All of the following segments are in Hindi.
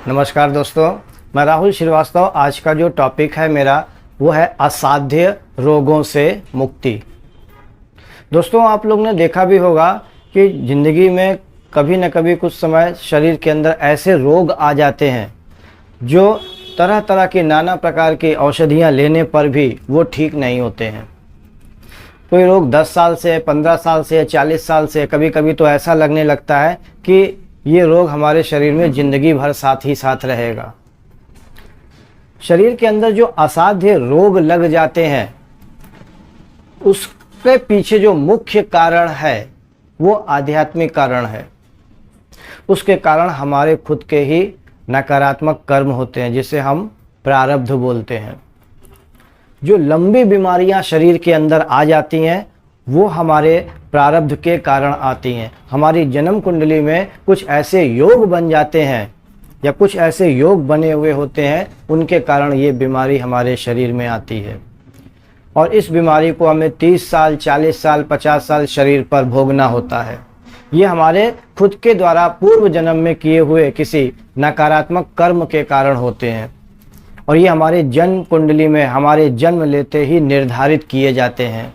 नमस्कार दोस्तों, मैं राहुल श्रीवास्तव। आज का जो टॉपिक है मेरा वो है असाध्य रोगों से मुक्ति। दोस्तों, आप लोग ने देखा भी होगा कि ज़िंदगी में कभी न कभी कुछ समय शरीर के अंदर ऐसे रोग आ जाते हैं जो तरह तरह की नाना प्रकार की औषधियाँ लेने पर भी वो ठीक नहीं होते हैं। कोई रोग 10 साल से, 15 साल से, 40 साल से, कभी कभी तो ऐसा लगने लगता है कि ये रोग हमारे शरीर में ज़िंदगी भर साथ ही साथ रहेगा। शरीर के अंदर जो असाध्य रोग लग जाते हैं उसके पीछे जो मुख्य कारण है वो आध्यात्मिक कारण है। उसके कारण हमारे खुद के ही नकारात्मक कर्म होते हैं जिसे हम प्रारब्ध बोलते हैं। जो लंबी बीमारियां शरीर के अंदर आ जाती हैं वो हमारे प्रारब्ध के कारण आती हैं। हमारी जन्म कुंडली में कुछ ऐसे योग बन जाते हैं या कुछ ऐसे योग बने हुए होते हैं, उनके कारण ये बीमारी हमारे शरीर में आती है। और इस बीमारी को हमें 30 साल, 40 साल, 50 साल शरीर पर भोगना होता है। ये हमारे खुद के द्वारा पूर्व जन्म में किए हुए किसी नकारात्मक कर्म के कारण होते हैं और ये हमारे जन्म कुंडली में हमारे जन्म लेते ही निर्धारित किए जाते हैं।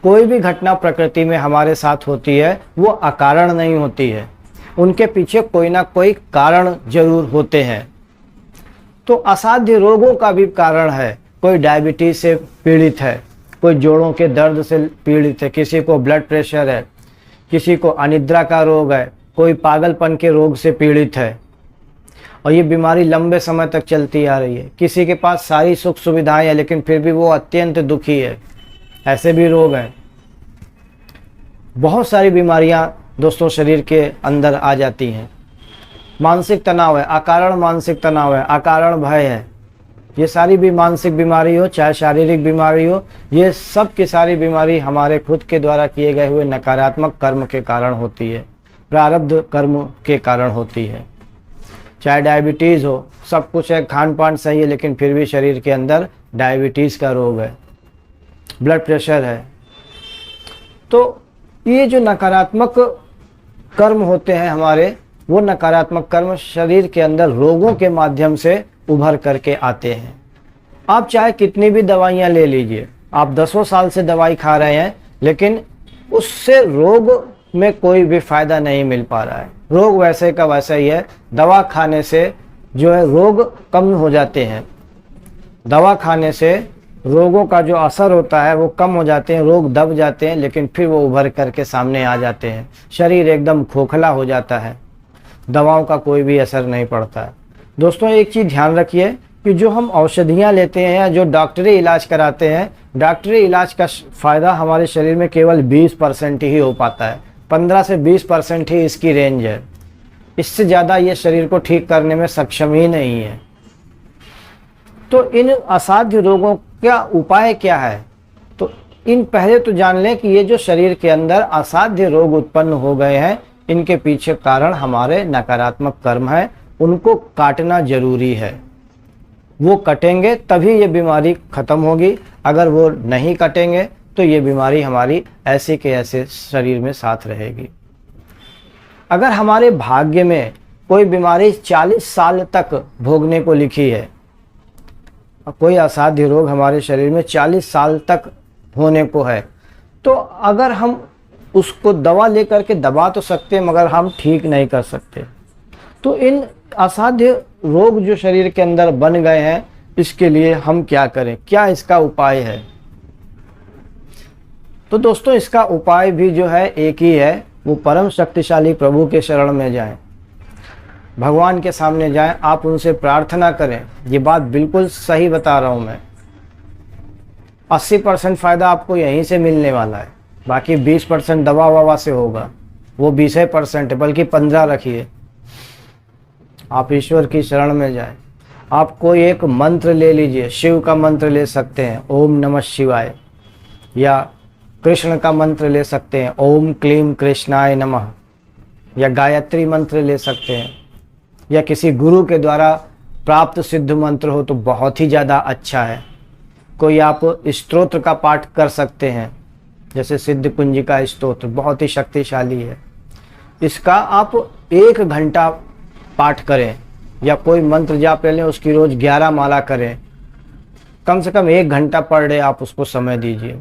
कोई भी घटना प्रकृति में हमारे साथ होती है वो अकारण नहीं होती है, उनके पीछे कोई ना कोई कारण जरूर होते हैं। तो असाध्य रोगों का भी कारण है। कोई डायबिटीज से पीड़ित है, कोई जोड़ों के दर्द से पीड़ित है, किसी को ब्लड प्रेशर है, किसी को अनिद्रा का रोग है, कोई पागलपन के रोग से पीड़ित है और ये बीमारी लंबे समय तक चलती आ रही है। किसी के पास सारी सुख सुविधाएं हैं लेकिन फिर भी वो अत्यंत दुखी है, ऐसे भी रोग हैं। बहुत सारी बीमारियां दोस्तों शरीर के अंदर आ जाती हैं। मानसिक तनाव है, अकारण मानसिक तनाव है, अकारण भय है। ये सारी भी मानसिक बीमारी हो चाहे शारीरिक बीमारी हो, ये सब की सारी बीमारी हमारे खुद के द्वारा किए गए हुए नकारात्मक कर्म के कारण होती है, प्रारब्ध कर्म के कारण होती है। चाहे डायबिटीज़ हो, सब कुछ है, खान पान सही है लेकिन फिर भी शरीर के अंदर डायबिटीज़ का रोग है, ब्लड प्रेशर है। तो ये जो नकारात्मक कर्म होते हैं हमारे, वो नकारात्मक कर्म शरीर के अंदर रोगों के माध्यम से उभर करके आते हैं। आप चाहे कितनी भी दवाइयाँ ले लीजिए, आप 10 साल से दवाई खा रहे हैं लेकिन उससे रोग में कोई भी फायदा नहीं मिल पा रहा है। रोग वैसे का वैसा ही है। दवा खाने से जो है रोग कम हो जाते हैं, दवा खाने से रोगों का जो असर होता है वो कम हो जाते हैं, रोग दब जाते हैं लेकिन फिर वो उभर करके सामने आ जाते हैं। शरीर एकदम खोखला हो जाता है, दवाओं का कोई भी असर नहीं पड़ता है। दोस्तों, एक चीज़ ध्यान रखिए कि जो हम औषधियाँ लेते हैं या जो डॉक्टरी इलाज कराते हैं, डॉक्टरी इलाज का फ़ायदा हमारे शरीर में केवल 20% ही हो पाता है। 15 से 20% ही इसकी रेंज है। इससे ज़्यादा ये शरीर को ठीक करने में सक्षम ही नहीं है। तो इन असाध्य रोगों का उपाय क्या है? तो इन पहले तो जान लें कि ये जो शरीर के अंदर असाध्य रोग उत्पन्न हो गए हैं, इनके पीछे कारण हमारे नकारात्मक कर्म है। उनको काटना जरूरी है। वो कटेंगे तभी ये बीमारी खत्म होगी। अगर वो नहीं कटेंगे तो ये बीमारी हमारी ऐसे के ऐसे शरीर में साथ रहेगी। अगर हमारे भाग्य में कोई बीमारी 40 साल तक भोगने को लिखी है, कोई असाध्य रोग हमारे शरीर में 40 साल तक होने को है, तो अगर हम उसको दवा लेकर के दबा तो सकते हैं मगर हम ठीक नहीं कर सकते। तो इन असाध्य रोग जो शरीर के अंदर बन गए हैं, इसके लिए हम क्या करें, क्या इसका उपाय है? तो दोस्तों, इसका उपाय भी जो है एक ही है, वो परम शक्तिशाली प्रभु के शरण में जाएं, भगवान के सामने जाएं, आप उनसे प्रार्थना करें। ये बात बिल्कुल सही बता रहा हूँ मैं। 80% फ़ायदा आपको यहीं से मिलने वाला है, बाकी 20% दवा ववा से होगा। वो 20% है, बल्कि 15 रखिए। आप ईश्वर की शरण में जाएं। आप कोई एक मंत्र ले लीजिए, शिव का मंत्र ले सकते हैं, ओम नमः शिवाय, या कृष्ण का मंत्र ले सकते हैं, ओम क्लीम कृष्णाय नमः, या गायत्री मंत्र ले सकते हैं, या किसी गुरु के द्वारा प्राप्त सिद्ध मंत्र हो तो बहुत ही ज़्यादा अच्छा है। कोई आप स्तोत्र का पाठ कर सकते हैं, जैसे सिद्ध कुंजिका स्तोत्र बहुत ही शक्तिशाली है। इसका आप 1 घंटा पाठ करें, या कोई मंत्र जाप ले लें, उसकी रोज़ 11 माला करें, कम से कम 1 घंटा पर डे आप उसको समय दीजिए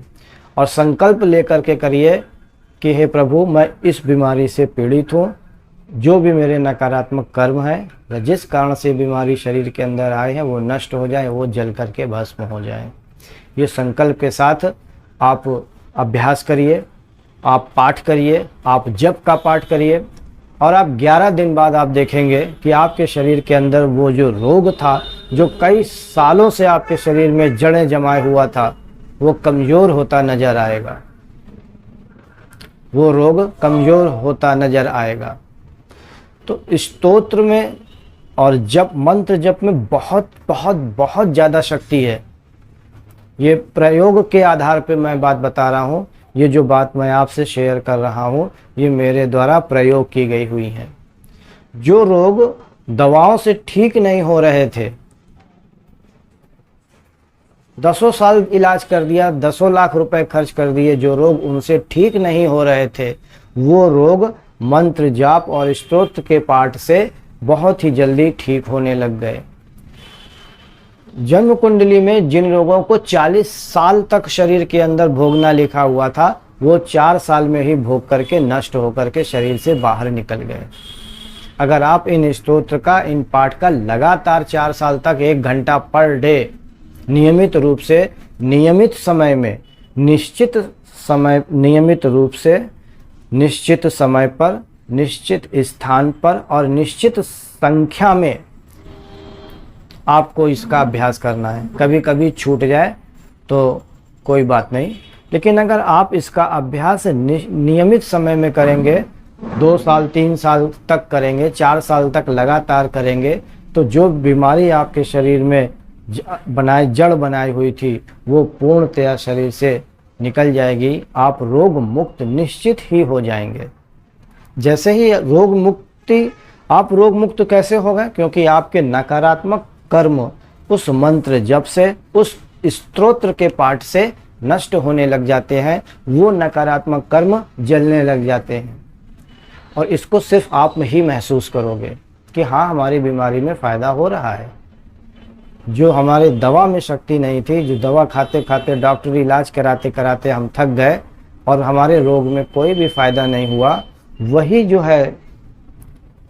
और संकल्प लेकर के करिए कि हे प्रभु, मैं इस बीमारी से पीड़ित हूँ, जो भी मेरे नकारात्मक कर्म है या जिस कारण से बीमारी शरीर के अंदर आए हैं वो नष्ट हो जाए, वो जल करके भस्म हो जाए। ये संकल्प के साथ आप अभ्यास करिए, आप पाठ करिए, आप जप का पाठ करिए और आप 11 दिन बाद आप देखेंगे कि आपके शरीर के अंदर वो जो रोग था, जो कई सालों से आपके शरीर में जड़ें जमाए हुआ था, वो कमज़ोर होता नज़र आएगा, वो रोग कमज़ोर होता नज़र आएगा। तो स्तोत्र में और जप, मंत्र जप में बहुत बहुत बहुत ज़्यादा शक्ति है। ये प्रयोग के आधार पे मैं बात बता रहा हूँ, ये जो बात मैं आपसे शेयर कर रहा हूँ ये मेरे द्वारा प्रयोग की गई हुई है। जो रोग दवाओं से ठीक नहीं हो रहे थे, 10 साल इलाज कर दिया, 10 लाख रुपए खर्च कर दिए, जो रोग उनसे ठीक नहीं हो रहे थे, वो रोग मंत्र जाप और स्तोत्र के पाठ से बहुत ही जल्दी ठीक होने लग गए। जन्म कुंडली में जिन लोगों को 40 साल तक शरीर के अंदर भोगना लिखा हुआ था, वो 4 साल में ही भोग करके नष्ट होकर के शरीर से बाहर निकल गए। अगर आप इन स्तोत्र का, इन पाठ का लगातार 4 साल तक 1 घंटा पर डे नियमित रूप से, नियमित समय में, निश्चित समय, नियमित रूप से, निश्चित समय पर, निश्चित स्थान पर और निश्चित संख्या में आपको इसका अभ्यास करना है। कभी कभी छूट जाए तो कोई बात नहीं, लेकिन अगर आप इसका अभ्यास नियमित समय में करेंगे, 2 साल 3 साल तक करेंगे, 4 साल तक लगातार करेंगे, तो जो बीमारी आपके शरीर में जड़ बनाई हुई थी वो पूर्णतया शरीर से निकल जाएगी। आप रोग मुक्त निश्चित ही हो जाएंगे। जैसे ही रोग मुक्ति, आप रोग मुक्त कैसे हो गए? क्योंकि आपके नकारात्मक कर्म उस मंत्र जप से, उस स्तोत्र के पाठ से नष्ट होने लग जाते हैं। वो नकारात्मक कर्म जलने लग जाते हैं और इसको सिर्फ आप ही महसूस करोगे कि हाँ, हमारी बीमारी में फ़ायदा हो रहा है। जो हमारे दवा में शक्ति नहीं थी, जो दवा खाते खाते, डॉक्टरी इलाज कराते कराते हम थक गए और हमारे रोग में कोई भी फ़ायदा नहीं हुआ, वही जो है,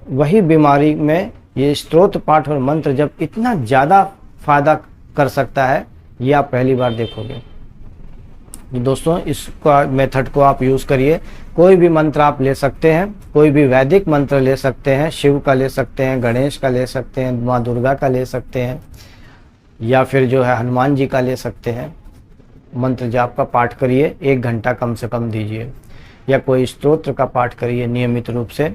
वही बीमारी में ये स्तोत्र पाठ और मंत्र जब इतना ज़्यादा फ़ायदा कर सकता है, ये आप पहली बार देखोगे। दोस्तों, इसका मेथड को आप यूज़ करिए। कोई भी मंत्र आप ले सकते हैं, कोई भी वैदिक मंत्र ले सकते हैं, शिव का ले सकते हैं, गणेश का ले सकते हैं, माँ दुर्गा का ले सकते हैं, या फिर जो है हनुमान जी का ले सकते हैं। मंत्र जाप का पाठ करिए, 1 घंटा कम से कम दीजिए, या कोई स्तोत्र का पाठ करिए नियमित रूप से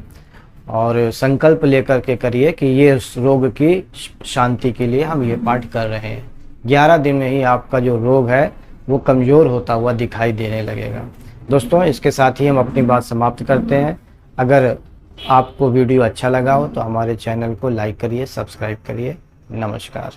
और संकल्प लेकर के करिए कि ये रोग की शांति के लिए हम ये पाठ कर रहे हैं। 11 दिन में ही आपका जो रोग है वो कमज़ोर होता हुआ दिखाई देने लगेगा। दोस्तों, इसके साथ ही हम अपनी बात समाप्त करते हैं। अगर आपको वीडियो अच्छा लगा हो तो हमारे चैनल को लाइक करिए, सब्सक्राइब करिए। नमस्कार।